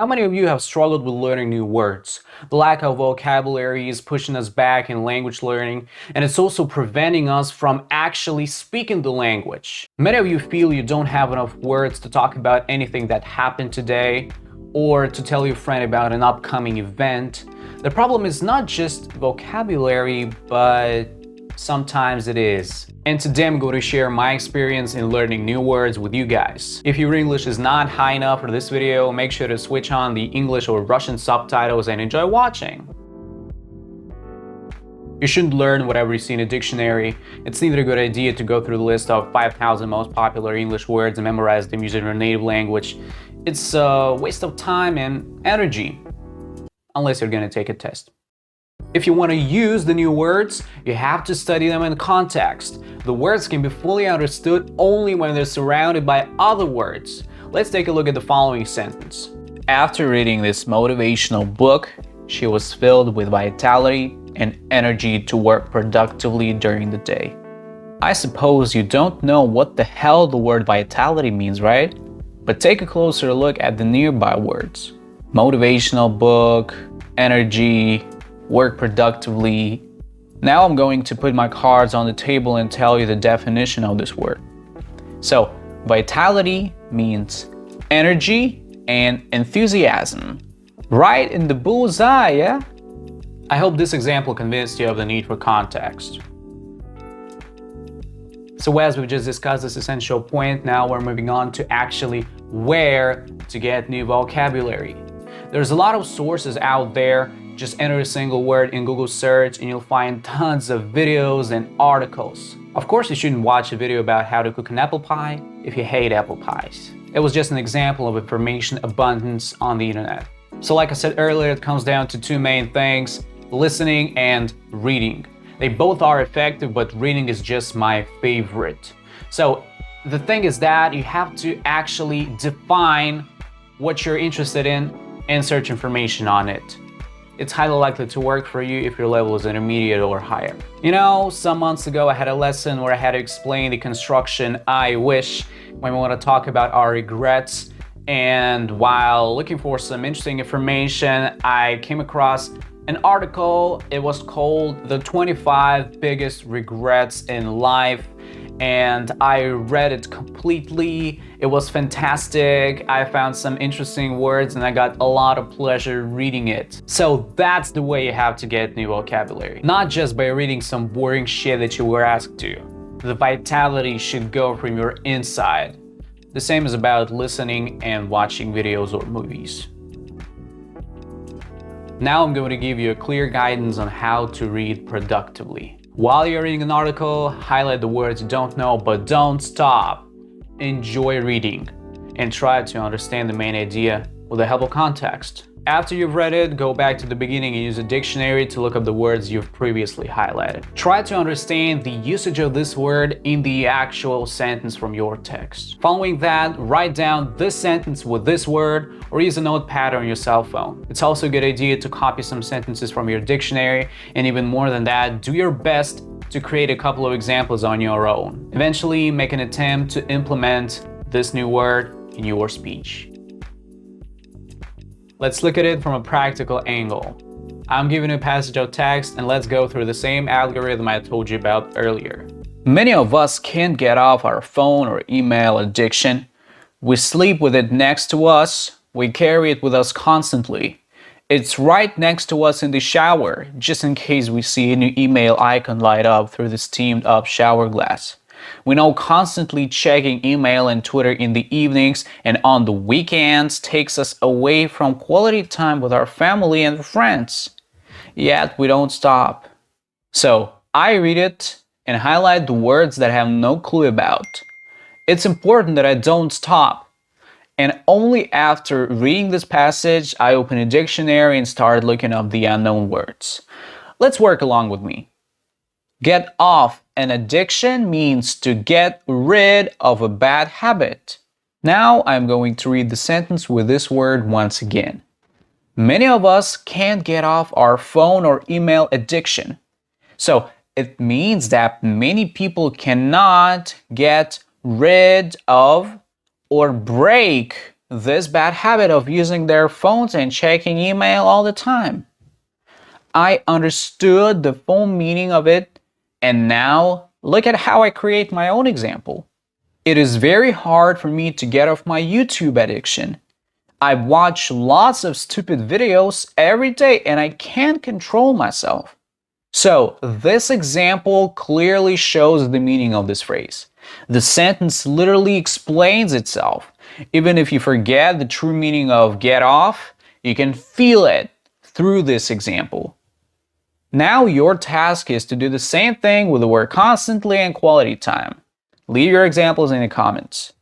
How many of you have struggled with learning new words? The lack of vocabulary is pushing us back in language learning, and it's also preventing us from actually speaking the language. Many of you feel you don't have enough words to talk about anything that happened today, or to tell your friend about an upcoming event. The problem is not just vocabulary, but sometimes it is. And today I'm going to share my experience in learning new words with you guys. If your English is not high enough for this video, make sure to switch on the English or Russian subtitles and enjoy watching. You shouldn't learn whatever you see in a dictionary. It's neither a good idea to go through the list of 5,000 most popular English words and memorize them using your native language. It's a waste of time and energy, unless you're going to take a test. If you want to use the new words, you have to study them in context. The words can be fully understood only when they're surrounded by other words. Let's take a look at the following sentence. After reading this motivational book, she was filled with vitality and energy to work productively during the day. I suppose you don't know what the hell the word vitality means, right? But take a closer look at the nearby words. Motivational book, energy, work productively. Now I'm going to put my cards on the table and tell you the definition of this word. So, vitality means energy and enthusiasm. Right in the bullseye, yeah? I hope this example convinced you of the need for context. So as we've just discussed this essential point, now we're moving on to actually where to get new vocabulary. There's a lot of sources out there. Just enter a single word in Google search and you'll find tons of videos and articles. Of course, you shouldn't watch a video about how to cook an apple pie if you hate apple pies. It was just an example of information abundance on the internet. So like I said earlier, it comes down to two main things: listening and reading. They both are effective, but reading is just my favorite. So the thing is that you have to actually define what you're interested in and search information on it. It's highly likely to work for you if your level is intermediate or higher. You know, some months ago I had a lesson where I had to explain the construction I wish when we want to talk about our regrets. And while looking for some interesting information, I came across an article. It was called The 25 Biggest Regrets in Life. And I read it completely. It was fantastic. I found some interesting words and I got a lot of pleasure reading it. So that's the way you have to get new vocabulary. Not just by reading some boring shit that you were asked to. The vitality should go from your inside. The same is about listening and watching videos or movies. Now I'm going to give you a clear guidance on how to read productively. While you're reading an article, highlight the words you don't know, but don't stop. Enjoy reading and try to understand the main idea with the help of context. After you've read it, go back to the beginning and use a dictionary to look up the words you've previously highlighted. Try to understand the usage of this word in the actual sentence from your text. Following that, write down this sentence with this word or use a notepad on your cell phone. It's also a good idea to copy some sentences from your dictionary, and even more than that, do your best to create a couple of examples on your own. Eventually, make an attempt to implement this new word in your speech. Let's look at it from a practical angle. I'm giving you a passage of text and let's go through the same algorithm I told you about earlier. Many of us can't get off our phone or email addiction. We sleep with it next to us. We carry it with us constantly. It's right next to us in the shower, just in case we see a new email icon light up through the steamed up shower glass. We know constantly checking email and Twitter in the evenings and on the weekends takes us away from quality time with our family and friends. Yet we don't stop. So I read it and highlight the words that I have no clue about. It's important that I don't stop. And only after reading this passage, I open a dictionary and start looking up the unknown words. Let's work along with me. Get off an addiction means to get rid of a bad habit. Now I'm going to read the sentence with this word once again. Many of us can't get off our phone or email addiction. So it means that many people cannot get rid of or break this bad habit of using their phones and checking email all the time. I understood the full meaning of it, and now look at how I create my own example. It is very hard for me to get off my YouTube addiction. I watch lots of stupid videos every day and I can't control myself. So, this example clearly shows the meaning of this phrase. The sentence literally explains itself. Even if you forget the true meaning of get off, you can feel it through this example. Now your task is to do the same thing with the word constantly and quality time. Leave your examples in the comments.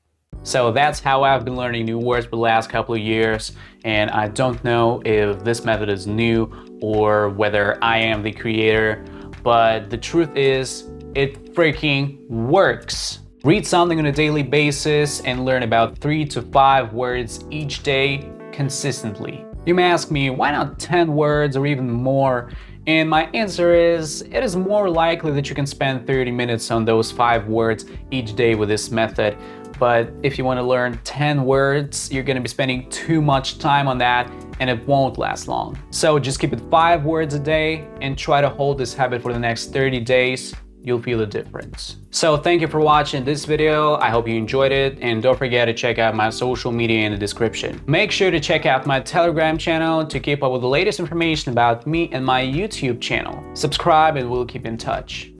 So that's how I've been learning new words for the last couple of years, and I don't know if this method is new or whether I am the creator, but the truth is, it freaking works. Read something on a daily basis and learn about 3 to 5 words each day consistently. You may ask me, why not 10 words or even more? And my answer is, it is more likely that you can spend 30 minutes on those 5 words each day with this method. But if you want to learn 10 words, you're going to be spending too much time on that and it won't last long. So just keep it 5 words a day and try to hold this habit for the next 30 days. You'll feel the difference. So thank you for watching this video. I hope you enjoyed it, and don't forget to check out my social media in the description. Make sure to check out my Telegram channel to keep up with the latest information about me and my YouTube channel. Subscribe and we'll keep in touch.